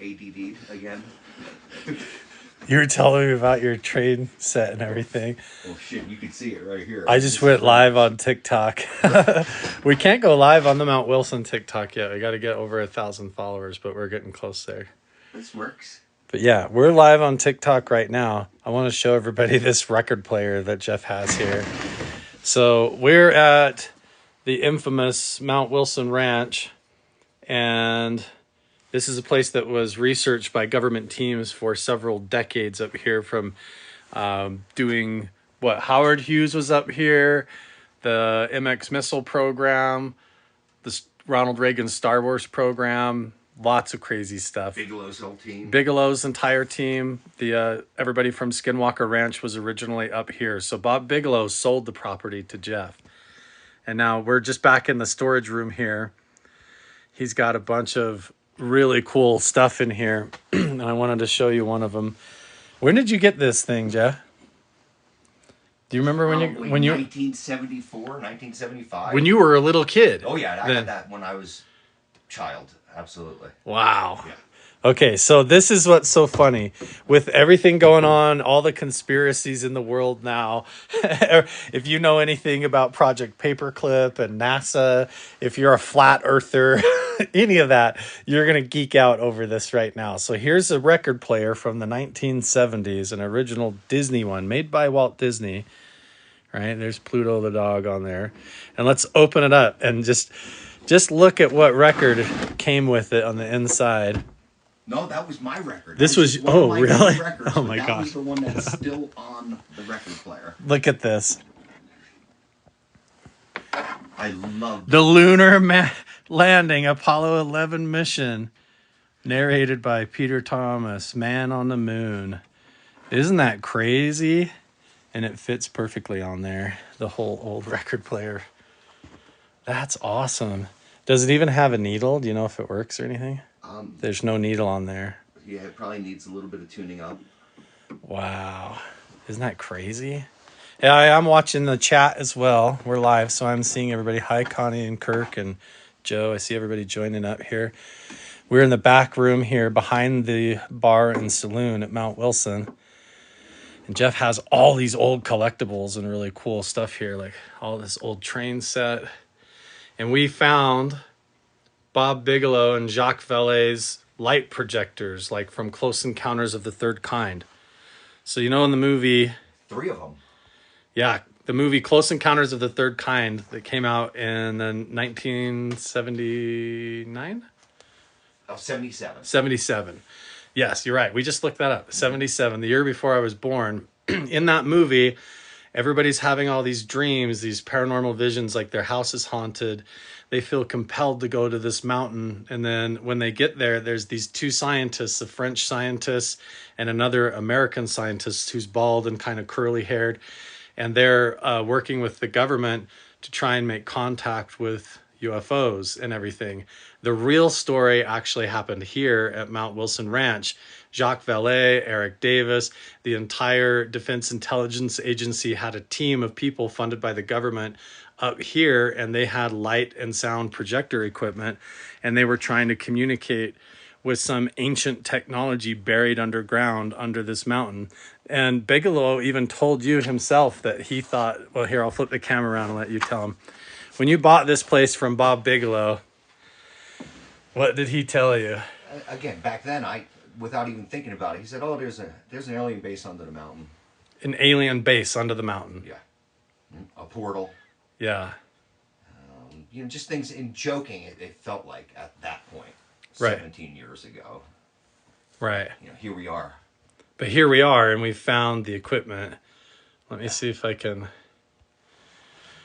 ADD'd again. You were telling me about your train set and everything. Well, shit, you can see it right here. I just went live on TikTok. We can't go live on the Mount Wilson TikTok yet. We got to get over 1,000 followers, but we're getting close there. This works. But yeah, we're live on TikTok right now. I want to show everybody this record player that Jeff has here. So we're at the infamous Mount Wilson Ranch, and this is a place that was researched by government teams for several decades up here, from doing what Howard Hughes was up here, the MX missile program, the Ronald Reagan Star Wars program, lots of crazy stuff. Bigelow's whole team. Bigelow's entire team. The everybody from Skinwalker Ranch was originally up here. So Bob Bigelow sold the property to Jeff. And now we're just back in the storage room here. He's got a bunch of really cool stuff in here. And I wanted to show you one of them. When did you get this thing, Jeff? Do you remember when you 1974, 1975? When you were a little kid? Oh yeah, I got that when I was a child. Absolutely. Wow. Yeah. Okay, so this is what's so funny. With everything going on, all the conspiracies in the world now, if you know anything about Project Paperclip and NASA, if you're a flat earther, any of that, you're going to geek out over this right now. So here's a record player from the 1970s, an original Disney one made by Walt Disney. Right? There's Pluto the dog on there. And let's open it up and just look at what record came with it on the inside. No, that was my record. This was really? Records, oh my god. That was the one that's still on the record player. Look at this. I love the lunar landing, Apollo 11 mission, narrated by Peter Thomas, Man on the Moon. Isn't that crazy? And it fits perfectly on there, the whole old record player. That's awesome. Does it even have a needle? Do you know if it works or anything? There's no needle on there. Yeah, it probably needs a little bit of tuning up. Wow. Isn't that crazy? Yeah, I'm watching the chat as well. We're live, so I'm seeing everybody. Hi, Connie and Kirk and Joe. I see everybody joining up here. We're in the back room here behind the bar and saloon at Mount Wilson. And Jeff has all these old collectibles and really cool stuff here, like all this old train set. And we found Bob Bigelow and Jacques Vallée's light projectors, like from Close Encounters of the Third Kind. So, you know, in the movie... 3 of them. Yeah, the movie Close Encounters of the Third Kind that came out in 1979? Oh, 77. 77. Yes, you're right. We just looked that up. 77, the year before I was born. In that movie, everybody's having all these dreams, these paranormal visions, like their house is haunted. They feel compelled to go to this mountain. And then when they get there, there's these 2 scientists, a French scientist and another American scientist who's bald and kind of curly haired. And they're working with the government to try and make contact with UFOs and everything. The real story actually happened here at Mount Wilson Ranch. Jacques Vallée, Eric Davis, the entire Defense Intelligence Agency had a team of people funded by the government up here, and they had light and sound projector equipment, and they were trying to communicate with some ancient technology buried underground under this mountain. And Bigelow even told you himself that he thought, well, here, I'll flip the camera around and let you tell him. When you bought this place from Bob Bigelow, what did he tell you? Again, back then, without even thinking about it, he said, "Oh, there's an alien base under the mountain." An alien base under the mountain. Yeah, a portal. Yeah. You know, just things in joking. It felt like at that point, right. 17 years ago. Right. You know, here we are. But here we are, and we found the equipment. Let me see if I can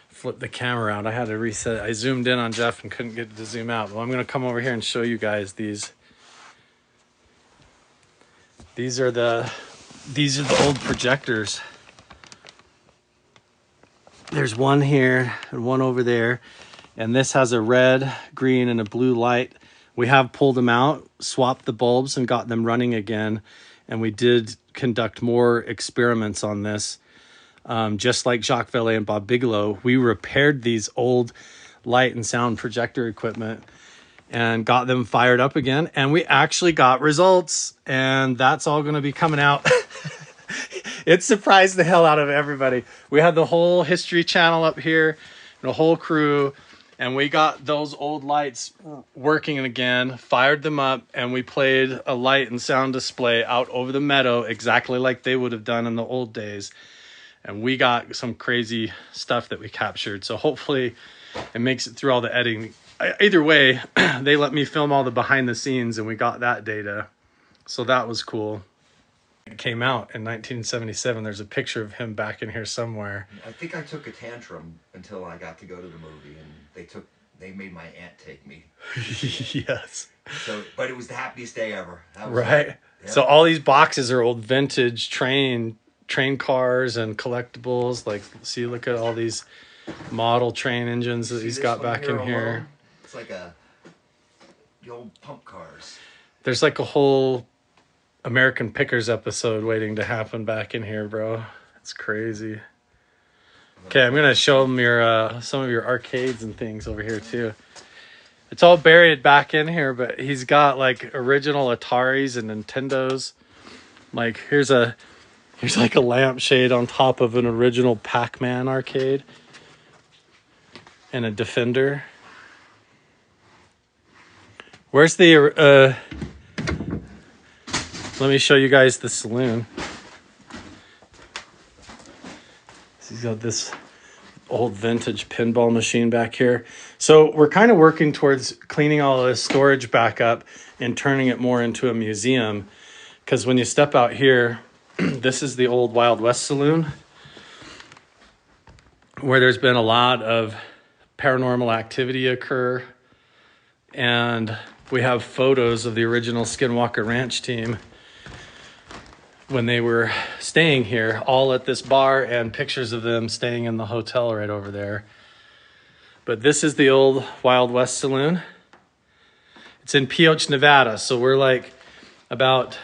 flip the camera around. I had to reset it. I zoomed in on Jeff and couldn't get it to zoom out. Well, I'm going to come over here and show you guys these. These are the old projectors. There's one here and one over there. And this has a red, green, and a blue light. We have pulled them out, swapped the bulbs, and got them running again. And we did conduct more experiments on this. Just like Jacques Vallée and Bob Bigelow, we repaired these old light and sound projector equipment. and got them fired up again. And we actually got results, and that's all going to be coming out. It surprised the hell out of everybody. We had the whole History Channel up here, the whole crew, and we got those old lights working again, fired them up, and we played a light and sound display out over the meadow exactly like they would have done in the old days. And we got some crazy stuff that we captured. So hopefully it makes it through all the editing. Either way, they let me film all the behind the scenes, and we got that data. So that was cool. It came out in 1977. There's a picture of him back in here somewhere. I think I took a tantrum until I got to go to the movie, and they made my aunt take me. Yes. So, but it was the happiest day ever. That was Right. Yep. So all these boxes are old vintage train cars and collectibles. Like, see, look at all these model train engines that he's got back in here. Alone? It's like the old pump cars. There's like a whole American Pickers episode waiting to happen back in here, bro. It's crazy. Okay, I'm gonna show them your some of your arcades and things over here too. It's all buried back in here, but he's got like original Ataris and Nintendos. Like here's like a lampshade on top of an original Pac-Man arcade and a Defender. Where's the let me show you guys the saloon. He's got this old vintage pinball machine back here. So we're kind of working towards cleaning all this storage back up and turning it more into a museum. Because when you step out here, this is the old Wild West saloon, where there's been a lot of paranormal activity occur. And we have photos of the original Skinwalker Ranch team when they were staying here, all at this bar, and pictures of them staying in the hotel right over there. But this is the old Wild West saloon. It's in Pioche, Nevada. So we're like about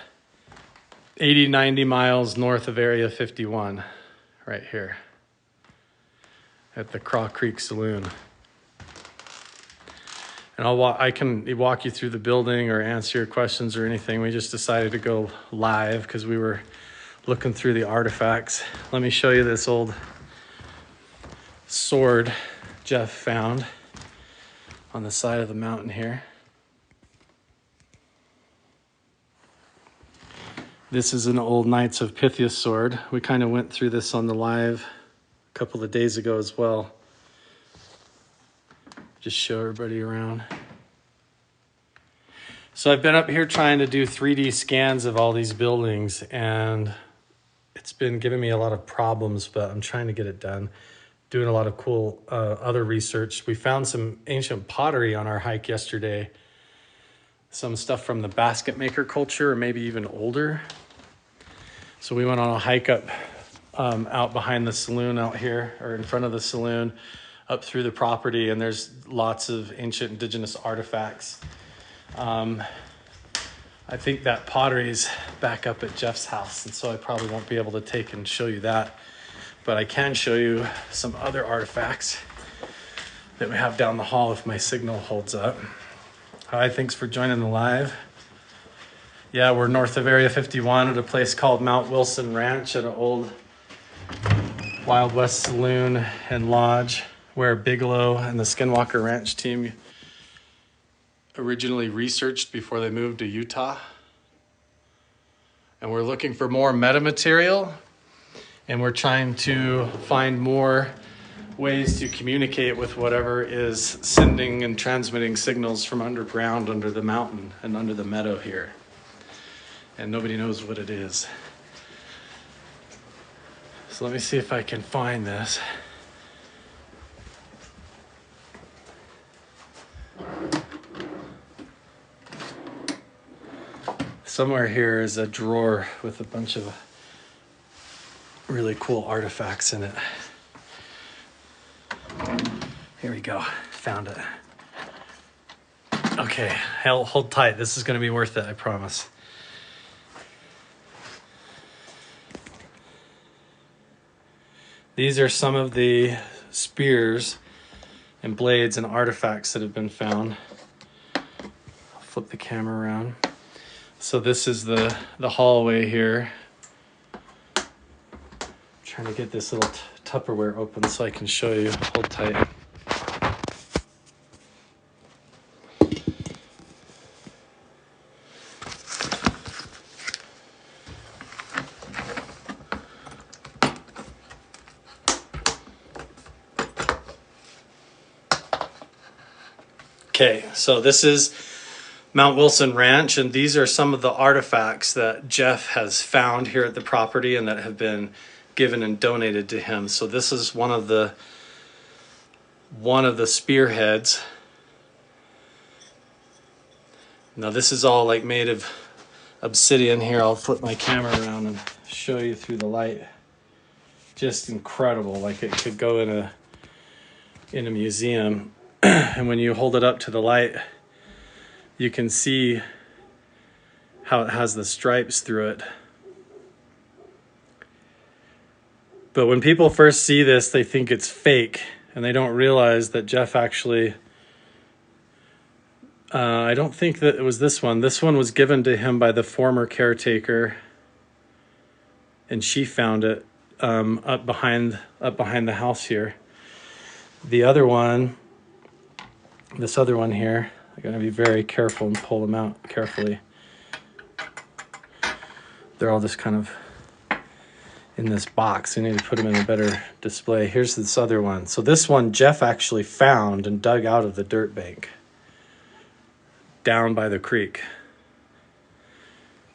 80, 90 miles north of Area 51, right here at the Craw Creek Saloon. And I can walk you through the building or answer your questions or anything. We just decided to go live because we were looking through the artifacts. Let me show you this old sword Jeff found on the side of the mountain here. This is an old Knights of Pythias sword. We kind of went through this on the live a couple of days ago as well. Just show everybody around. So I've been up here trying to do 3D scans of all these buildings, and it's been giving me a lot of problems, but I'm trying to get it done. Doing a lot of cool other research. We found some ancient pottery on our hike yesterday. Some stuff from the basket maker culture, or maybe even older. So we went on a hike up out behind the saloon out here, or in front of the saloon, up through the property, and there's lots of ancient indigenous artifacts. I think that pottery's back up at Jeff's house, and so I probably won't be able to take and show you that. But I can show you some other artifacts that we have down the hall if my signal holds up. Hi, thanks for joining the live. Yeah, we're north of Area 51 at a place called Mount Wilson Ranch, at an old Wild West saloon and lodge where Bigelow and the Skinwalker Ranch team originally researched before they moved to Utah. And we're looking for more metamaterial, and we're trying to find more ways to communicate with whatever is sending and transmitting signals from underground under the mountain and under the meadow here. And nobody knows what it is. So let me see if I can find this. Somewhere here is a drawer with a bunch of really cool artifacts in it. Here we go, found it. Okay, hold tight. This is gonna be worth it, I promise. These are some of the spears and blades and artifacts that have been found. flip the camera around. So this is the hallway here. I'm trying to get this little Tupperware open so I can show you. Hold tight. Okay, so this is Mount Wilson Ranch, and these are some of the artifacts that Jeff has found here at the property and that have been given and donated to him. So this is one of the spearheads. Now this is all like made of obsidian here. I'll flip my camera around and show you through the light. Just incredible, like it could go in a museum. And when you hold it up to the light, you can see how it has the stripes through it. But when people first see this, they think it's fake, and they don't realize that Jeff actually, I don't think that it was this one. This one was given to him by the former caretaker, and she found it up behind the house here. The other one, this other one here, I'm going to be very careful and pull them out carefully. They're all just kind of in this box. I need to put them in a better display. Here's this other one. So this one Jeff actually found and dug out of the dirt bank down by the creek.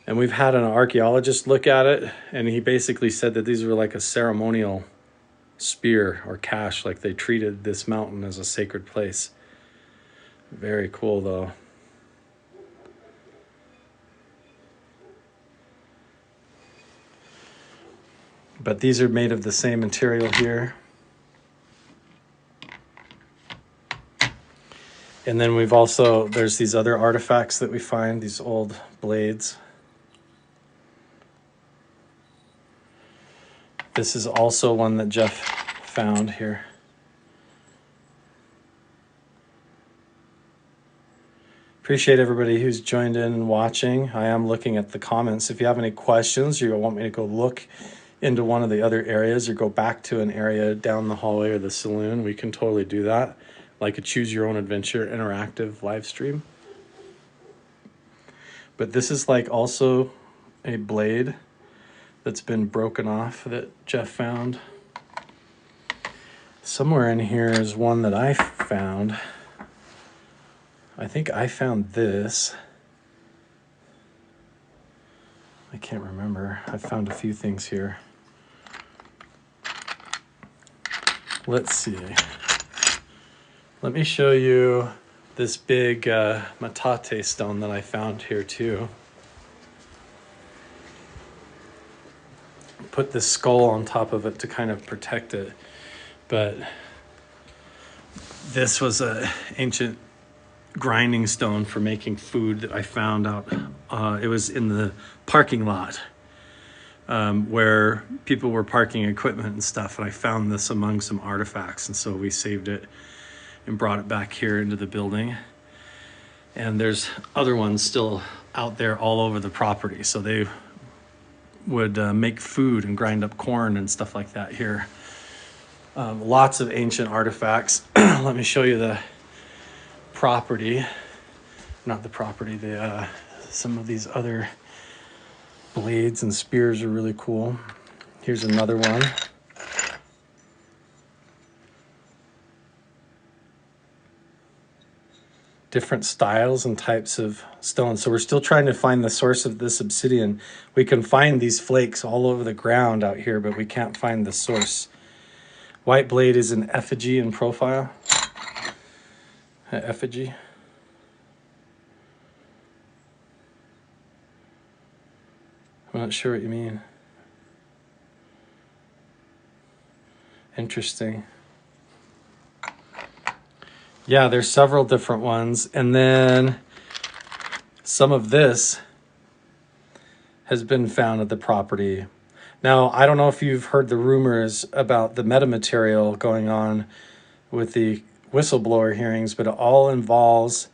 And we've had an archaeologist look at it, and he basically said that these were like a ceremonial spear or cache, like they treated this mountain as a sacred place. Very cool though. But these are made of the same material here. And then we've also, there's these other artifacts that we find, these old blades. This is also one that Jeff found here. Appreciate everybody who's joined in and watching. I am looking at the comments. If you have any questions, you want me to go look into one of the other areas or go back to an area down the hallway or the saloon, we can totally do that. Like a choose your own adventure interactive live stream. But this is like also a blade that's been broken off that Jeff found. Somewhere in here is one that I found. I think I found this. I can't remember. I found a few things here. Let's see. Let me show you this big matate stone that I found here too. Put this skull on top of it to kind of protect it. But this was an ancient grinding stone for making food that I found out. It was in the parking lot where people were parking equipment and stuff, and I found this among some artifacts, and so we saved it and brought it back here into the building. And there's other ones still out there all over the property, so they would make food and grind up corn and stuff like that here. Lots of ancient artifacts. Let me show you the property, not the property, some of these other blades and spears are really cool. Here's another one. Different styles and types of stone. So we're still trying to find the source of this obsidian. We can find these flakes all over the ground out here, but we can't find the source. White blade is an effigy in profile. Effigy. I'm not sure what you mean. Interesting. Yeah, there's several different ones. And then some of this has been found at the property. Now, I don't know if you've heard the rumors about the metamaterial going on with the whistleblower hearings, but it all involves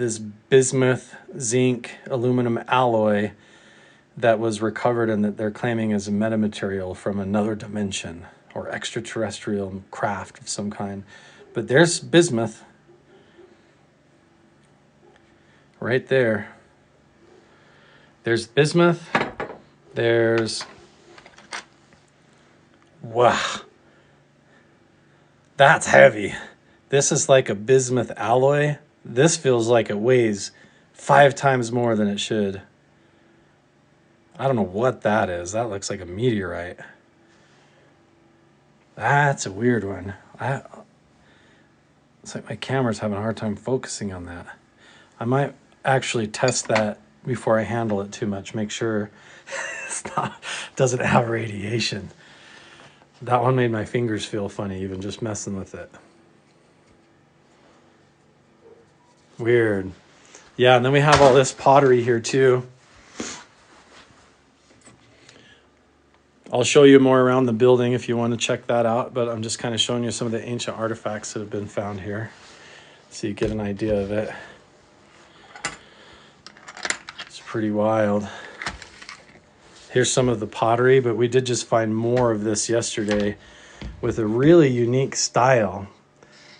this bismuth, zinc, aluminum alloy that was recovered and that they're claiming is a metamaterial from another dimension or extraterrestrial craft of some kind. But there's bismuth right there. There's bismuth. There's... Wow. That's heavy. This is like a bismuth alloy. This feels like it weighs 5 times more than it should. I don't know what that is. That looks like a meteorite. That's a weird one. It's like my camera's having a hard time focusing on that. I might actually test that before I handle it too much. Make sure doesn't have radiation. That one made my fingers feel funny, even just messing with it. Weird. Yeah, and then we have all this pottery here too. I'll show you more around the building if you want to check that out, but I'm just kind of showing you some of the ancient artifacts that have been found here so you get an idea of it. It's pretty wild. Here's some of the pottery, but we did just find more of this yesterday with a really unique style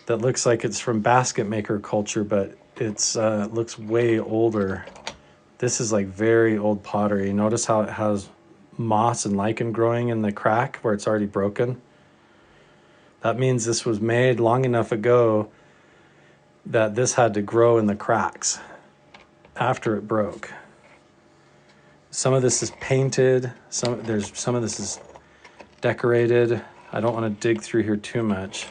that looks like it's from basket maker culture, but it's looks way older. This is like very old pottery. Notice how it has moss and lichen growing in the crack where it's already broken. That means this was made long enough ago that this had to grow in the cracks after it broke. Some of this is painted, some of this is decorated. I don't want to dig through here too much,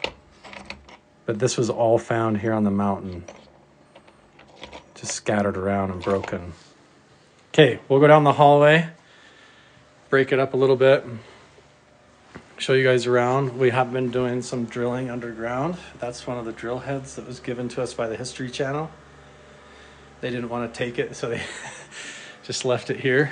but this was all found here on the mountain, just scattered around and broken. Okay, we'll go down the hallway, break it up a little bit, show you guys around. We have been doing some drilling underground. That's one of the drill heads that was given to us by the History Channel. They didn't want to take it, so they just left it here.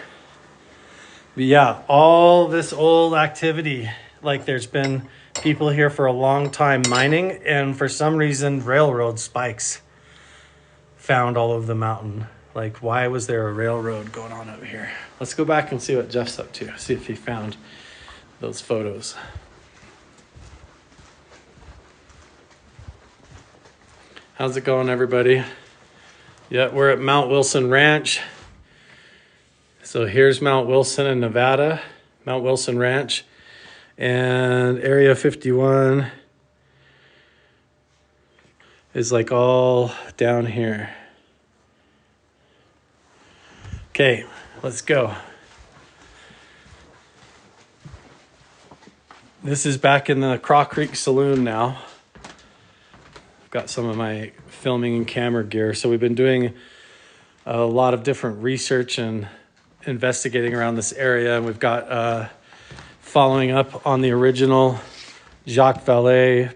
But yeah, all this old activity, like there's been people here for a long time mining, and for some reason railroad spikes found all over the mountain. Like, why was there a railroad going on up here? Let's go back and see what Jeff's up to, see if he found those photos. How's it going, everybody? Yeah, we're at Mount Wilson Ranch. So here's Mount Wilson in Nevada, Mount Wilson Ranch, and Area 51 is like all down here. Okay, let's go. This is back in the Craw Creek Saloon now. I've got some of my filming and camera gear. So we've been doing a lot of different research and investigating around this area. We've got following up on the original Jacques Vallée,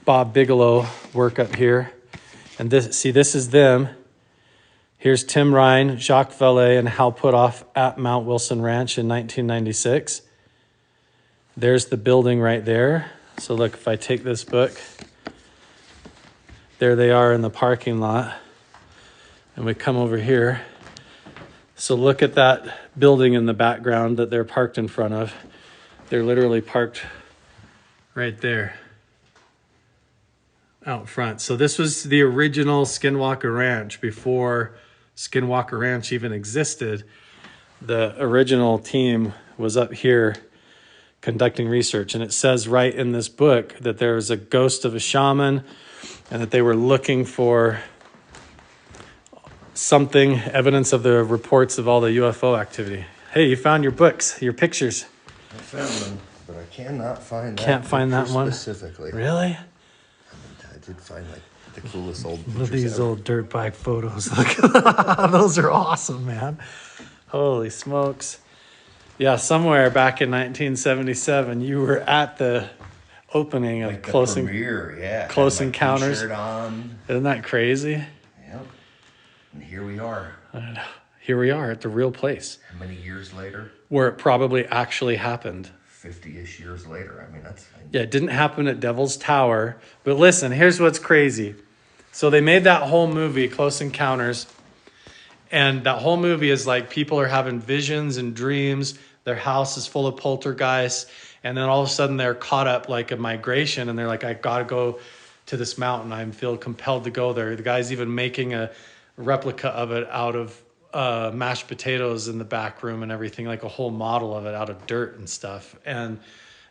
Bob Bigelow work up here. And this is them. Here's Tim Ryan, Jacques Vallée, and Hal Puthoff at Mount Wilson Ranch in 1996. There's the building right there. So look, if I take this book, there they are in the parking lot. And we come over here. So look at that building in the background that they're parked in front of. They're literally parked right there out front. So this was the original Skinwalker Ranch before Skinwalker Ranch even existed. The original team was up here conducting research, and it says right in this book that there was a ghost of a shaman and that they were looking for something, evidence of the reports of all the UFO activity. Hey, you found your books, your pictures. I found them, but I cannot find that. Can't find that one specifically. Really? I did find like the coolest old pictures Look at these ever. old dirt bike photos. Look, those are awesome, man. Holy smokes. Yeah, somewhere back in 1977, you were at the opening of Like the Close premiere, yeah. Close Had my Encounters. T-shirt on. Isn't that crazy? Yep. And here we are. Here we are at the real place How many years later? where it probably actually happened. 50-ish years later. I mean, that's... Yeah, it didn't happen at Devil's Tower. But listen, here's what's crazy. So they made that whole movie, Close Encounters. And that whole movie is like people are having visions and dreams. Their house is full of poltergeists. And then all of a sudden they're caught up like a migration. And they're like, I got to go to this mountain. I feel compelled to go there. The guy's even making a replica of it out of mashed potatoes in the back room and everything, like a whole model of it out of dirt and stuff. And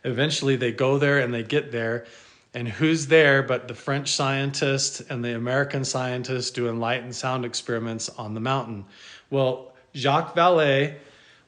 eventually they go there and they get there. And who's there but the French scientist and the American scientist doing light and sound experiments on the mountain? Well, Jacques Vallée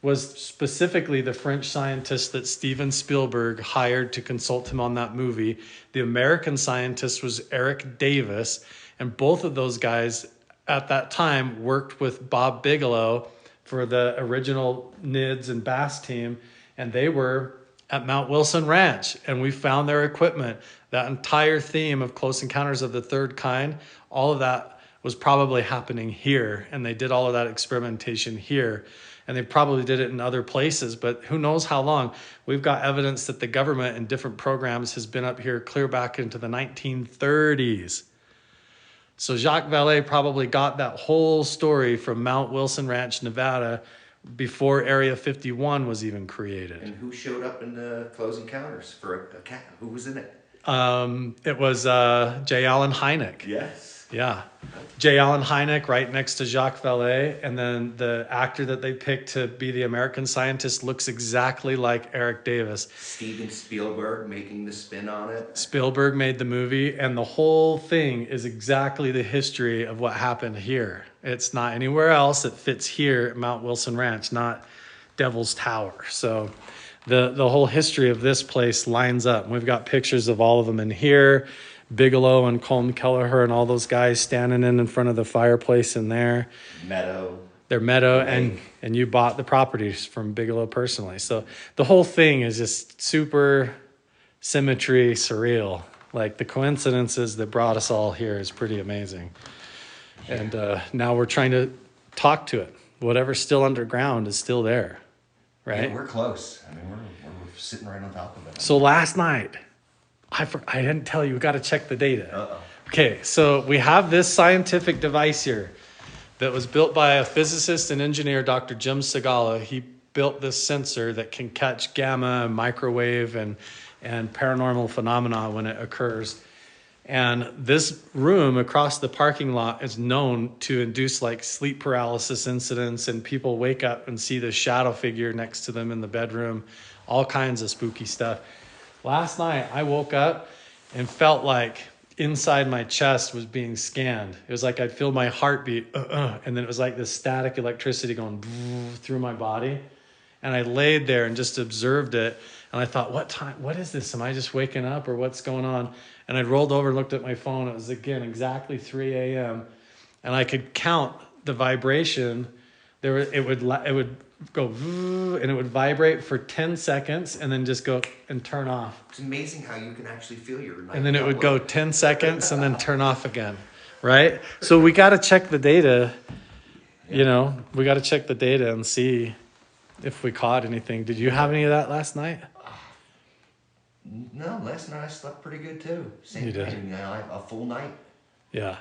was specifically the French scientist that Steven Spielberg hired to consult him on that movie. The American scientist was Eric Davis. And both of those guys at that time worked with Bob Bigelow for the original NIDS and Bass team. And they were at Mount Wilson Ranch. And we found their equipment. That entire theme of Close Encounters of the Third Kind, all of that was probably happening here. And they did all of that experimentation here. And they probably did it in other places, but who knows how long. We've got evidence that the government in different programs has been up here clear back into the 1930s. So Jacques Vallée probably got that whole story from Mount Wilson Ranch, Nevada, before Area 51 was even created. And who showed up in the Close Encounters for a cat? Who was in it? It was J. Allen Hynek. Yes. Yeah. J. Allen Hynek right next to Jacques Vallée. And then the actor that they picked to be the American scientist looks exactly like Eric Davis. Steven Spielberg making the spin on it. Spielberg made the movie, and the whole thing is exactly the history of what happened here. It's not anywhere else. It fits here at Mount Wilson Ranch, not Devil's Tower. So the whole history of this place lines up. We've got pictures of all of them in here. Bigelow and Colm Kelleher and all those guys standing in front of the fireplace in there. Meadow. They're Meadow, and you bought the properties from Bigelow personally. So the whole thing is just super symmetry, surreal. Like the coincidences that brought us all here is pretty amazing. And now we're trying to talk to it. Whatever's still underground is still there, right? Yeah, we're close. I mean, we're sitting right on top of it. So last night, I didn't tell you, we got to check the data. Uh-oh. Okay, so we have this scientific device here that was built by a physicist and engineer, Dr. Jim Segala. He built this sensor that can catch gamma and microwave and paranormal phenomena when it occurs. And this room across the parking lot is known to induce like sleep paralysis incidents, and people wake up and see the shadow figure next to them in the bedroom, all kinds of spooky stuff. Last night, I woke up and felt like inside my chest was being scanned. It was like I'd feel my heartbeat, and then it was like this static electricity going through my body. And I laid there and just observed it. And I thought, what is this? Am I just waking up or what's going on? And I rolled over and looked at my phone. It was, again, exactly 3 a.m. And I could count the vibration. It would go and it would vibrate for 10 seconds and then just go and turn off. It's amazing how you can actually feel your night. And then it would go 10 seconds and then turn off again, right? So we got to check the data. You know, we got to check the data and see if we caught anything. Did you have any of that last night? No, last night I slept pretty good too. You did? A full night. Yeah.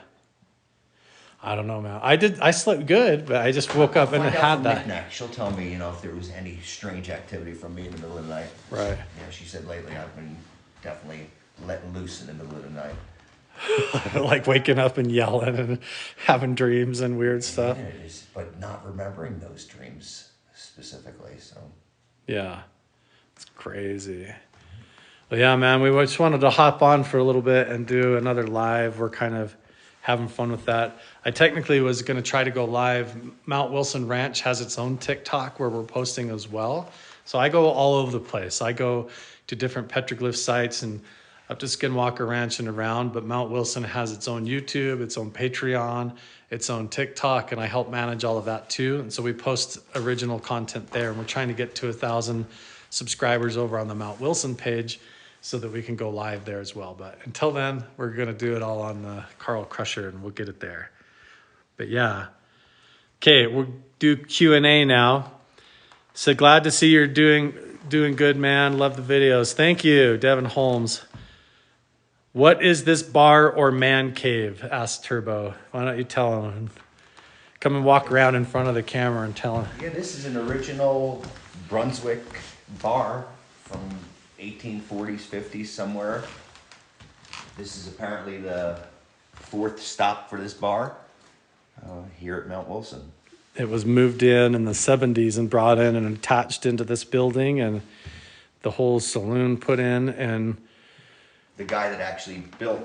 I don't know, man. I slept good, but I just woke up and it had that. Knick-knack. She'll tell me, if there was any strange activity from me in the middle of the night. Right. She said lately I've been definitely letting loose in the middle of the night. Like waking up and yelling and having dreams and weird stuff. Yeah, but not remembering those dreams specifically. So. Yeah, it's crazy. But yeah, man, we just wanted to hop on for a little bit and do another live. We're kind of having fun with that. I technically was going to try to go live. Mount Wilson Ranch has its own TikTok where we're posting as well. So I go all over the place. I go to different petroglyph sites and up to Skinwalker Ranch and around, but Mount Wilson has its own YouTube, its own Patreon, its own TikTok, and I help manage all of that too. And so we post original content there, and we're trying to get to 1,000 subscribers over on the Mount Wilson page so that we can go live there as well. But until then, we're going to do it all on the Carl Crusher, and we'll get it there. But yeah. Okay, we'll do Q&A now. So glad to see you're doing good, man. Love the videos. Thank you, Devin Holmes. What is this bar or man cave? Asked Turbo. Why don't you tell him? Come and walk around in front of the camera and tell him. Yeah, this is an original Brunswick bar from 1840s, 50s, somewhere. This is apparently the fourth stop for this bar here at Mount Wilson. It was moved in the 70s and brought in and attached into this building, and the whole saloon put in. And the guy that actually built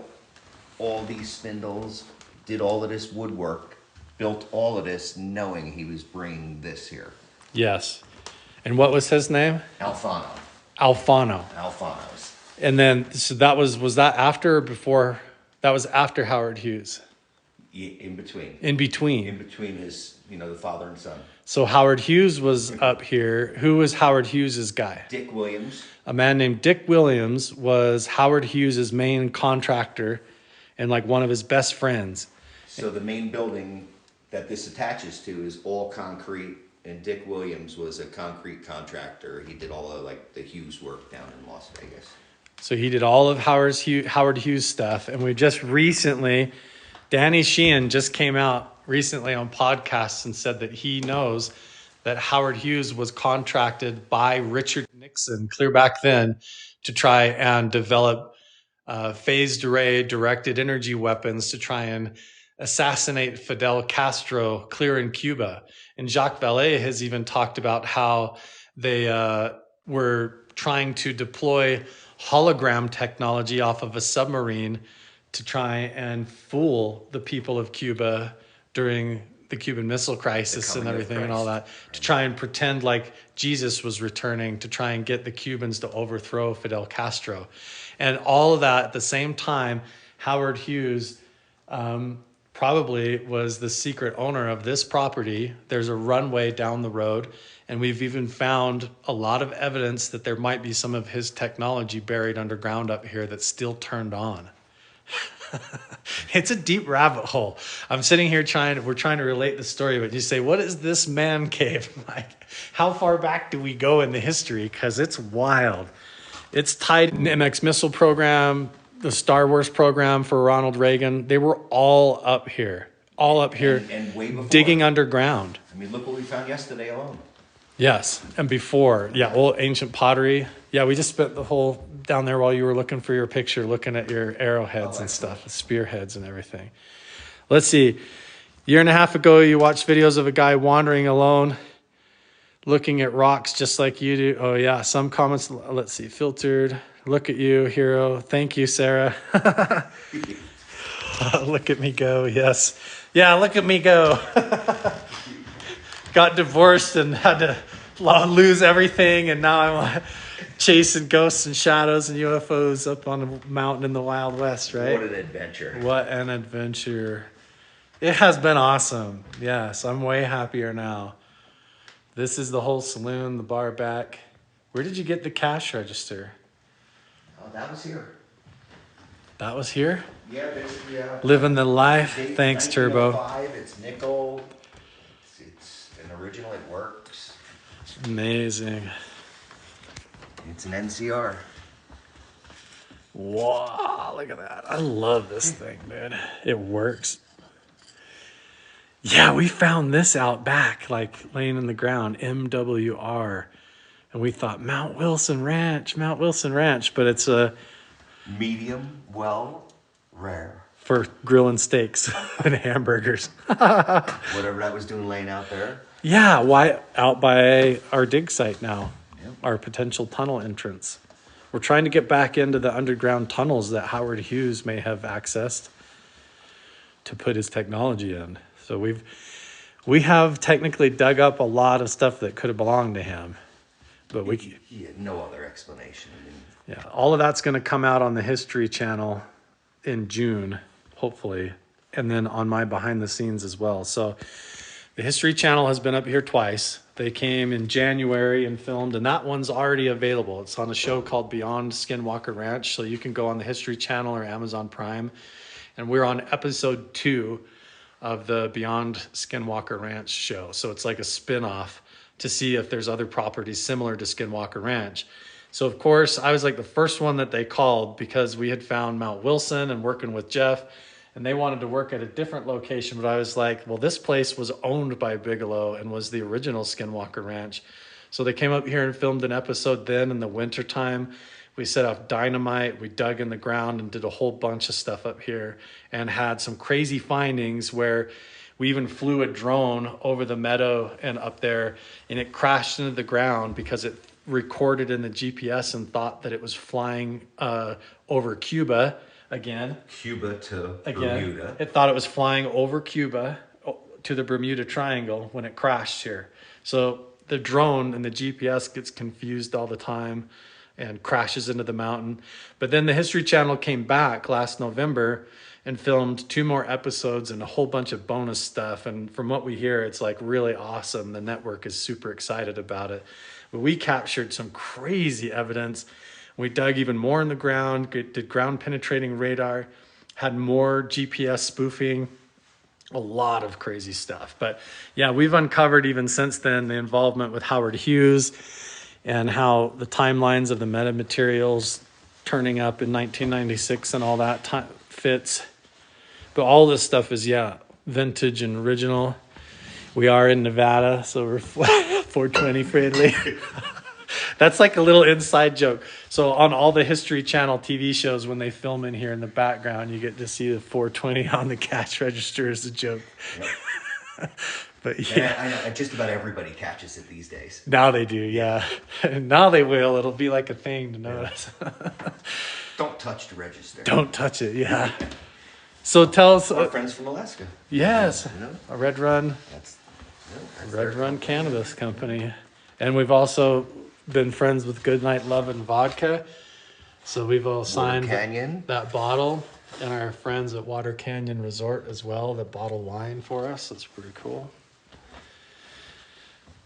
all these spindles, did all of this woodwork, built all of this knowing he was bringing this here. yes. And what was his name? Alfano. Alfanos. And then, so that was that after or before? That was after Howard Hughes. Yeah, in between. In between. In between his, the father and son. So Howard Hughes was up here. Who was Howard Hughes's guy? Dick Williams. A man named Dick Williams was Howard Hughes's main contractor and like one of his best friends. So the main building that this attaches to is all concrete, and Dick Williams was a concrete contractor. He did all of the Hughes work down in Las Vegas. So he did all of Howard Hughes stuff. And we just recently, Danny Sheehan just came out recently on podcasts and said that he knows that Howard Hughes was contracted by Richard Nixon clear back then to try and develop phased array directed energy weapons to try and assassinate Fidel Castro clear in Cuba. And Jacques Vallée has even talked about how they were trying to deploy hologram technology off of a submarine to try and fool the people of Cuba during the Cuban Missile Crisis and everything and all that, to try and pretend like Jesus was returning to try and get the Cubans to overthrow Fidel Castro. And all of that at the same time, Howard Hughes probably was the secret owner of this property. There's a runway down the road, and we've even found a lot of evidence that there might be some of his technology buried underground up here that's still turned on. It's a deep rabbit hole. I'm sitting here we're trying to relate the story, but you say, what is this man cave? Like, how far back do we go in the history? Because it's wild. It's tied in the MX missile program, the Star Wars program for Ronald Reagan. They were all up here And way before. digging underground. I mean, look what we found yesterday alone. Yes, and before, old ancient pottery. Yeah, we just spent the whole down there while you were looking for your picture, looking at your arrowheads and stuff, spearheads and everything. Let's see. A year and a half ago, you watched videos of a guy wandering alone, looking at rocks just like you do. Oh, yeah, some comments, let's see, filtered. Look at you, hero. Thank you, Sarah. Look at me go, yes. Yeah, look at me go. Got divorced and had to lose everything, and now I'm chasing ghosts and shadows and UFOs up on a mountain in the Wild West, right? What an adventure. What an adventure. It has been awesome. Yes, I'm way happier now. This is the whole saloon, the bar back. Where did you get the cash register? Oh, that was here. That was here? Yeah, yeah. Living the life. Date Thanks, Turbo. 1905, it's nickel. It's an original. It works. Amazing. It's an NCR. Wow, look at that. I love this thing, dude. It works. Yeah, we found this out back, like laying in the ground, MWR. And we thought Mount Wilson Ranch, but it's a Medium, well, rare. for grilling steaks and hamburgers. Whatever that was doing laying out there. Yeah, why out by our dig site now, Yep. our potential tunnel entrance. We're trying to get back into the underground tunnels that Howard Hughes may have accessed to put his technology in. So we have technically dug up a lot of stuff that could have belonged to him, but He had no other explanation. I mean, yeah, all of that's going to come out on the History Channel in June, hopefully, and then on my behind the scenes as well. So the History Channel has been up here twice. They came in January and filmed, and that one's already available. It's on a show called Beyond Skinwalker Ranch, so you can go on the History Channel or Amazon Prime. And we're on episode 2 of the Beyond Skinwalker Ranch show. So it's like a spin-off to see if there's other properties similar to Skinwalker Ranch. So of course I was like the first one that they called because we had found Mount Wilson and working with Jeff, and they wanted to work at a different location. But I was like, well, this place was owned by Bigelow and was the original Skinwalker Ranch. So they came up here and filmed an episode then in the wintertime. We set off dynamite, we dug in the ground and did a whole bunch of stuff up here and had some crazy findings where we even flew a drone over the meadow and up there, and it crashed into the ground because it recorded in the GPS and thought that it was flying over Cuba again. Cuba to Bermuda. It thought it was flying over Cuba to the Bermuda Triangle when it crashed here. So the drone and the GPS gets confused all the time and crashes into the mountain. But then the History Channel came back last November and filmed 2 more episodes and a whole bunch of bonus stuff. And from what we hear, it's like really awesome. The network is super excited about it. But we captured some crazy evidence. We dug even more in the ground, did ground penetrating radar, had more GPS spoofing, a lot of crazy stuff. But yeah, we've uncovered even since then the involvement with Howard Hughes and how the timelines of the metamaterials turning up in 1996 and all that time fits. But all this stuff is, yeah, vintage and original. We are in Nevada, so we're 420 friendly. That's like a little inside joke. So on all the History Channel TV shows, when they film in here in the background, you get to see the 420 on the cash register as a joke. Yep. But yeah, I know, just about everybody catches it these days. Now they do, yeah. Now they will. It'll be like a thing to notice. Don't touch the register. Don't touch it, yeah. So tell us. Our friends from Alaska. Yes, you know? a Red Run. That's Red Run Cannabis Company. And we've also been friends with Goodnight Love and Vodka. So we've all signed that bottle. And our friends at Water Canyon Resort as well that bottle wine for us. That's pretty cool.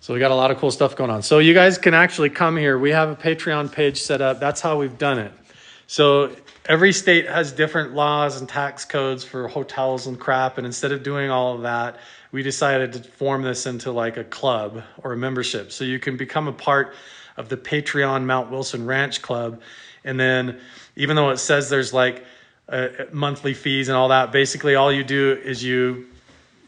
So we got a lot of cool stuff going on. So you guys can actually come here. We have a Patreon page set up. That's how we've done it. So every state has different laws and tax codes for hotels and crap. And instead of doing all of that, we decided to form this into like a club or a membership. So you can become a part of the Patreon Mount Wilson Ranch Club. And then even though it says there's like monthly fees and all that, basically all you do is you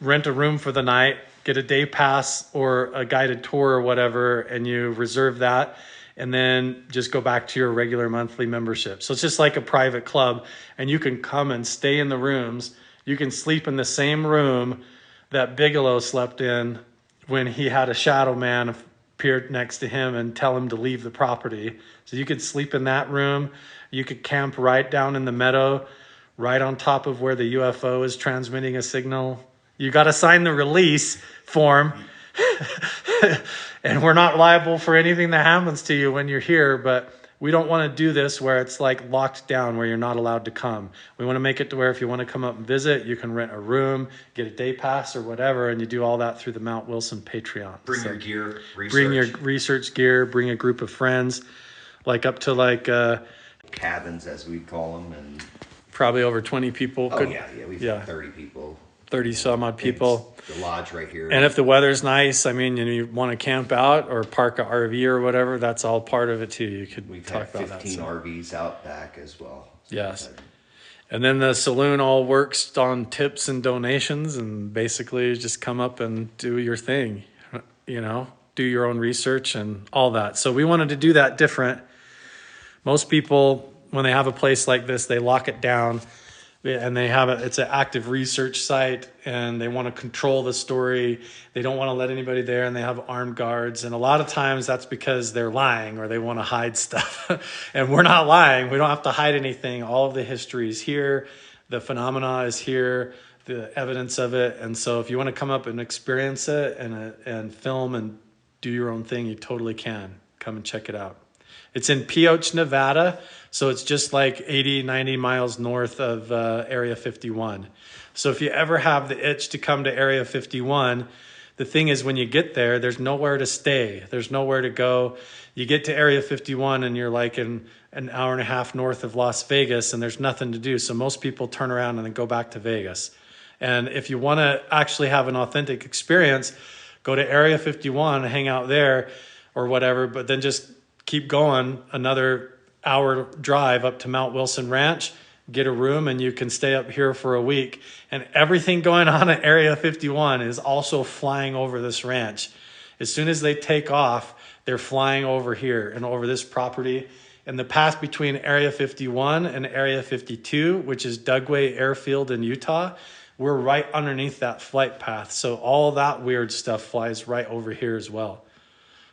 rent a room for the night, get a day pass or a guided tour or whatever, and you reserve that and then just go back to your regular monthly membership. So it's just like a private club, and you can come and stay in the rooms. You can sleep in the same room that Bigelow slept in when he had a shadow man appear next to him and tell him to leave the property. So you could sleep in that room. You could camp right down in the meadow, right on top of where the UFO is transmitting a signal. You got to sign the release form. And we're not liable for anything that happens to you when you're here, but we don't want to do this where it's like locked down, where you're not allowed to come. We want to make it to where if you want to come up and visit, you can rent a room, get a day pass or whatever, and you do all that through the Mount Wilson Patreon. Bring your gear, research. Bring your research gear, bring a group of friends, like up to like... cabins, as we call them, and probably over 20 people. We've got 30 people. 30 some odd people. It's the lodge right here. And if the weather's nice, I mean, and you want to camp out or park an RV or whatever, that's all part of it too. You could talk about that. 15 RVs out back as well. So yes. And then the saloon all works on tips and donations, and basically just come up and do your thing, you know, do your own research and all that. So we wanted to do that different. Most people, when they have a place like this, they lock it down and they have it's an active research site, and they want to control the story. They don't want to let anybody there, and they have armed guards. And a lot of times that's because they're lying or they want to hide stuff. And we're not lying. We don't have to hide anything. All of the history is here. The phenomena is here, the evidence of it. And so if you want to come up and experience it and film and do your own thing, you totally can. Come and check it out. It's in Pioche, Nevada, so it's just like 80, 90 miles north of Area 51. So if you ever have the itch to come to Area 51, the thing is when you get there, there's nowhere to stay. There's nowhere to go. You get to Area 51 and you're like in an hour and a half north of Las Vegas, and there's nothing to do. So most people turn around and then go back to Vegas. And if you want to actually have an authentic experience, go to Area 51, hang out there or whatever, but then just keep going another hour drive up to Mount Wilson Ranch, get a room, and you can stay up here for a week. And everything going on at Area 51 is also flying over this ranch. As soon as they take off, they're flying over here and over this property. And the path between Area 51 and Area 52, which is Dugway Airfield in Utah, we're right underneath that flight path. So all that weird stuff flies right over here as well.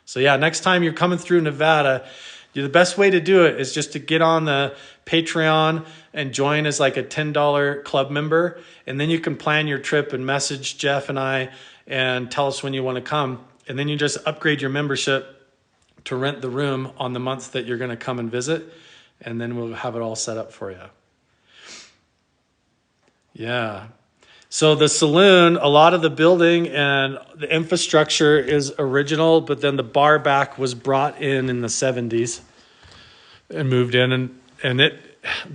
So yeah, next time you're coming through Nevada, the best way to do it is just to get on the Patreon and join as like a $10 club member. And then you can plan your trip and message Jeff and I and tell us when you want to come. And then you just upgrade your membership to rent the room on the month that you're going to come and visit. And then we'll have it all set up for you. Yeah. So the saloon, a lot of the building and the infrastructure is original, but then the bar back was brought in the 70s and moved in. And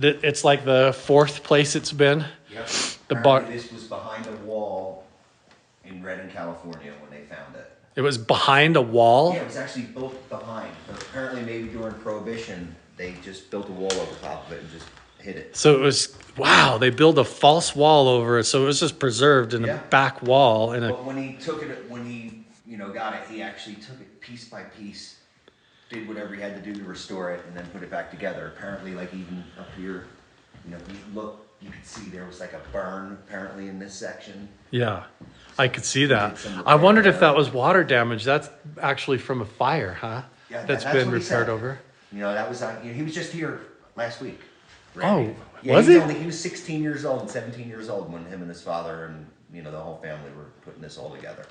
it's like the fourth place it's been. Yep. The bar. This was behind a wall in Redding, California when they found it. It was behind a wall? Yeah, it was actually built behind. But apparently maybe during Prohibition, they just built a wall over top of it and just hit it. So it was, wow, they built a false wall over it. So it was just preserved in a back wall. But when he took it, when he got it, he actually took it piece by piece, did whatever he had to do to restore it, and then put it back together. Apparently, like even up here, if you look, you could see there was like a burn apparently in this section. Yeah, I could see that. I wondered if that was water damage. That's actually from a fire, huh? Yeah, that's been repaired over. That was he was just here last week. Randy. Oh, yeah, was he? He was 16 years old and 17 years old when him and his father and the whole family were putting this all together.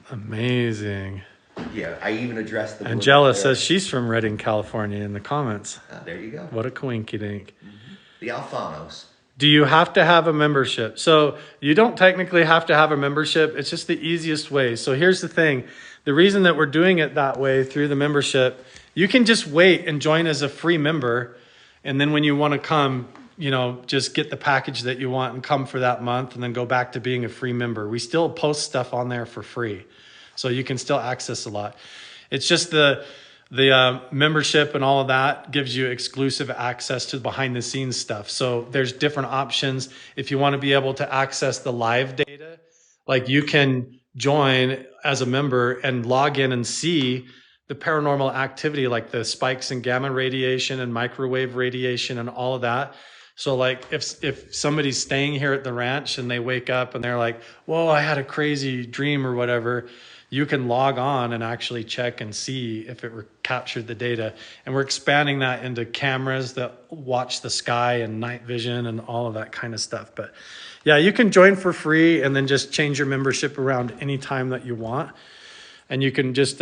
Amazing. Yeah, I even addressed the. Angela says she's from Redding, California in the comments. There you go. What a coinky dink. Mm-hmm. The Alfanos. Do you have to have a membership? So you don't technically have to have a membership. It's just the easiest way. So here's the thing. The reason that we're doing it that way through the membership, you can just wait and join as a free member. And then when you want to come, just get the package that you want and come for that month and then go back to being a free member. We still post stuff on there for free. So you can still access a lot. It's just the membership and all of that gives you exclusive access to behind the scenes stuff. So there's different options. If you want to be able to access the live data, like you can join as a member and log in and see the paranormal activity, like the spikes in gamma radiation and microwave radiation and all of that. So like if somebody's staying here at the ranch and they wake up and they're like, whoa, I had a crazy dream or whatever, you can log on and actually check and see if it captured the data. And we're expanding that into cameras that watch the sky and night vision and all of that kind of stuff. But yeah, you can join for free and then just change your membership around any time that you want. And you can just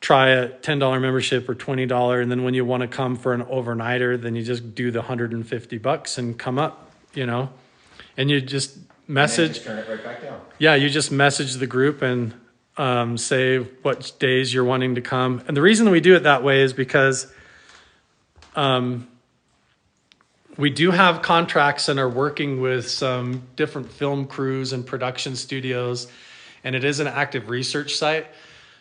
try a $10 membership or $20. And then when you want to come for an overnighter, then you just do the $150 and come up, and you just message. And just turn it right back down. Yeah, you just message the group and say what days you're wanting to come. And the reason we do it that way is because we do have contracts and are working with some different film crews and production studios, and it is an active research site.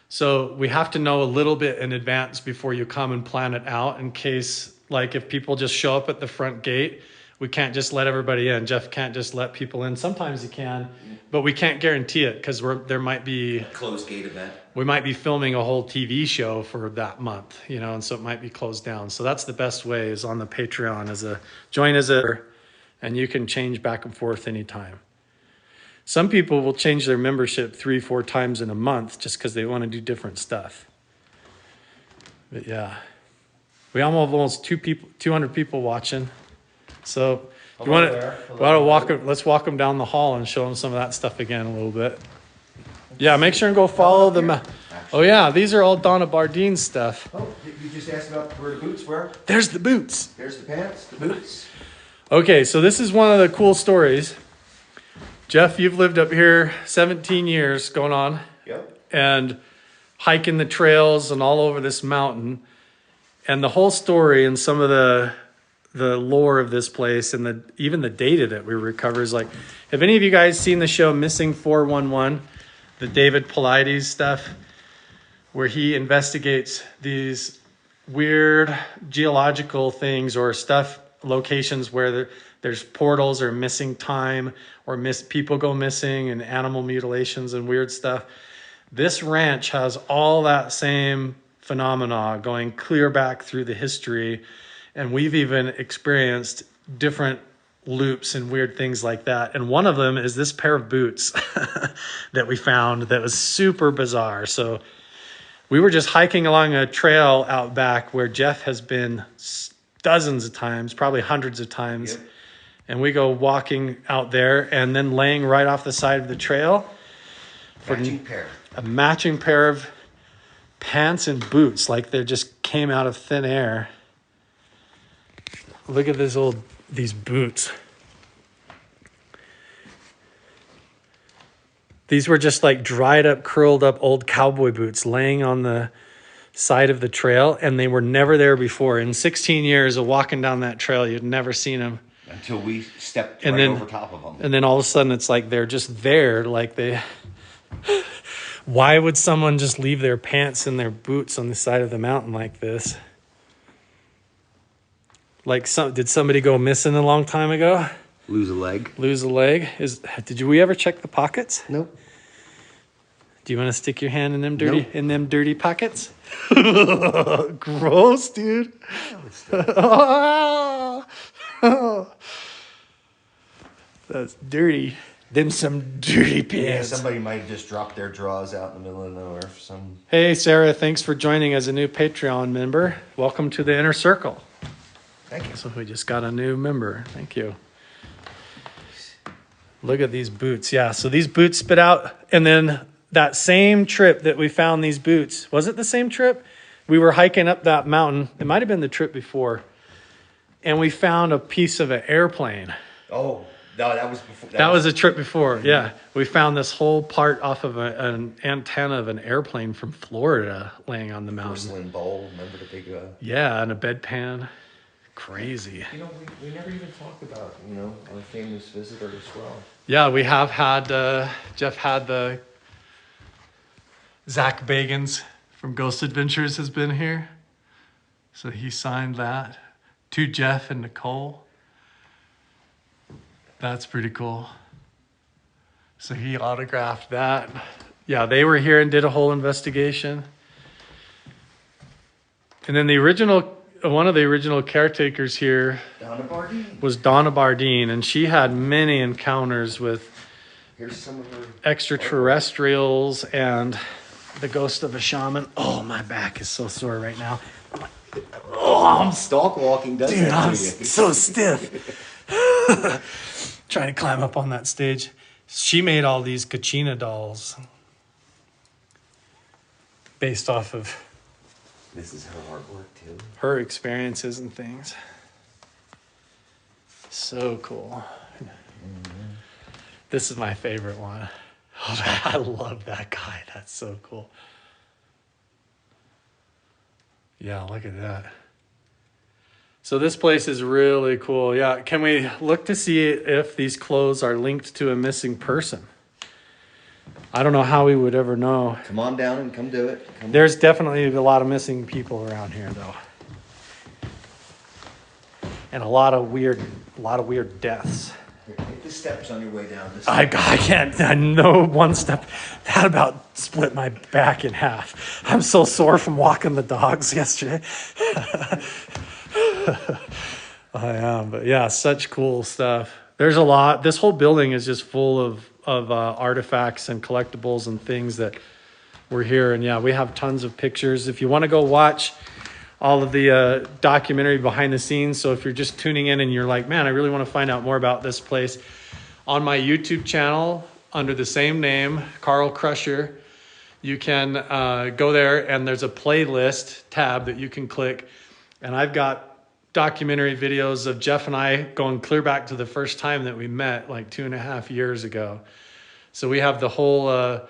So we have to know a little bit in advance before you come and plan it out in case, like if people just show up at the front gate, we can't just let everybody in. Jeff can't just let people in. Sometimes he can, but we can't guarantee it because there might be a closed gate event. We might be filming a whole TV show for that month, and so it might be closed down. So that's the best way is on the Patreon join as a, and you can change back and forth anytime. Some people will change their membership 3-4 times in a month just because they want to do different stuff. But yeah, we almost 200 people watching. So you want to let's walk them down the hall and show them some of that stuff again a little bit. Yeah, make sure and go follow them. Oh yeah, these are all Donna Bardeen stuff. Oh, you just asked about where the boots were? There's the boots. There's the pants, the boots. Okay, so this is one of the cool stories. Jeff, you've lived up here 17 years going on. Yep. And hiking the trails and all over this mountain. And the whole story and some of the lore of this place and even the data that we recover is like, have any of you guys seen the show Missing 411? The David Paulides stuff, where he investigates these weird geological things or stuff, locations where there's portals or missing time or people go missing and animal mutilations and weird stuff. This ranch has all that same phenomena going clear back through the history. And we've even experienced different loops and weird things like that. And one of them is this pair of boots that we found that was super bizarre. So we were just hiking along a trail out back where Jeff has been dozens of times, probably hundreds of times. Yep. And we go walking out there and then laying right off the side of the trail. A matching pair of pants and boots, like they just came out of thin air. Look at these boots. These were just like dried up, curled up old cowboy boots laying on the side of the trail, and they were never there before. In 16 years of walking down that trail, you'd never seen them. Until we stepped over top of them. And then all of a sudden it's like they're just there, like they... Why would someone just leave their pants and their boots on the side of the mountain like this? Like, did somebody go missing a long time ago? Lose a leg. Did we ever check the pockets? Nope. Do you want to stick your hand in them dirty pockets? Nope. Gross, dude. That's dirty. Them some dirty pants. Yeah, somebody might have just dropped their drawers out in the middle of nowhere for some... Hey, Sarah, thanks for joining as a new Patreon member. Welcome to the inner circle. Thank you. So we just got a new member. Thank you. Look at these boots. Yeah, so these boots spit out. And then that same trip that we found these boots, was it the same trip? We were hiking up that mountain. It might have been the trip before. And we found a piece of an airplane. Oh, no, that was before. That was a trip before, yeah. We found this whole part off of an antenna of an airplane from Florida laying on the mountain. Porcelain bowl, remember the big... Yeah, and a bedpan. Crazy. You know, we never even talked about, our famous visitor as well. Yeah, we have had, Jeff had the... Zach Bagans from Ghost Adventures has been here. So he signed that to Jeff and Nicole. That's pretty cool. So he autographed that. Yeah, they were here and did a whole investigation. And then one of the original caretakers here was Donna Bardeen, and she had many encounters with extraterrestrials and the ghost of a shaman. Oh, my back is so sore right now. I'm stalk walking, doesn't it? Dude, I'm so stiff. Trying to climb up on that stage. She made all these Kachina dolls based off of this is her artwork too. Her experiences and things. So cool. Mm-hmm. This is my favorite one. Oh, I love that guy. That's so cool. Yeah, look at that. So this place is really cool. Yeah, can we look to see if these clothes are linked to a missing person? I don't know how we would ever know. Come on down and come do it. There's definitely a lot of missing people around here, though, and a lot of weird deaths. Hit the steps on your way down. I can't. I know one step. That about split my back in half. I'm so sore from walking the dogs yesterday. I am, but yeah, such cool stuff. There's a lot. This whole building is just full of artifacts and collectibles and things that were here. And yeah, we have tons of pictures. If you want to go watch all of the documentary behind the scenes, so if you're just tuning in and you're like, man, I really want to find out more about this place, on my YouTube channel under the same name, Carl Crusher, you can go there and there's a playlist tab that you can click. And I've got documentary videos of Jeff and I going clear back to the first time that we met, like 2.5 years ago. So we have the whole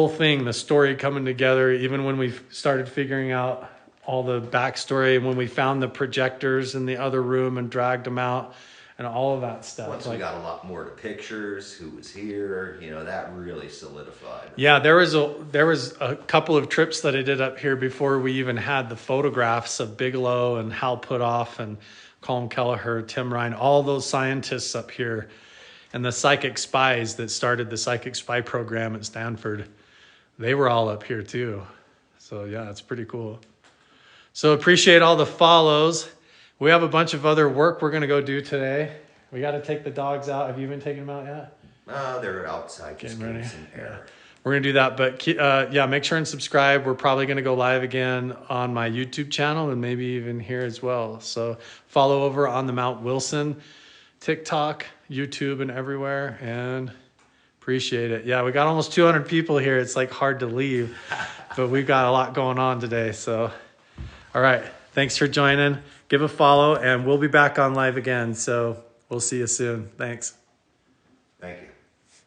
thing, the story coming together, even when we started figuring out all the backstory, and when we found the projectors in the other room and dragged them out, and all of that stuff. Once we got a lot more to pictures, who was here, you know, that really solidified. Yeah, there was a couple of trips that I did up here before we even had the photographs of Bigelow and Hal Puthoff and Colin Kelleher, Tim Ryan, all those scientists up here, and the psychic spies that started the psychic spy program at Stanford. They were all up here too. So yeah, it's pretty cool. So appreciate all the follows. We have a bunch of other work we're gonna go do today. We got to take the dogs out. Have you been taking them out yet? They're outside just getting some air. We're going to do that. But yeah, make sure and subscribe. We're probably going to go live again on my YouTube channel and maybe even here as well. So follow over on the Mount Wilson, TikTok, YouTube, and everywhere. And appreciate it. Yeah, we got almost 200 people here. It's like hard to leave, but we've got a lot going on today. So, all right. Thanks for joining. Give a follow, and we'll be back on live again. So we'll see you soon. Thanks. Thank you.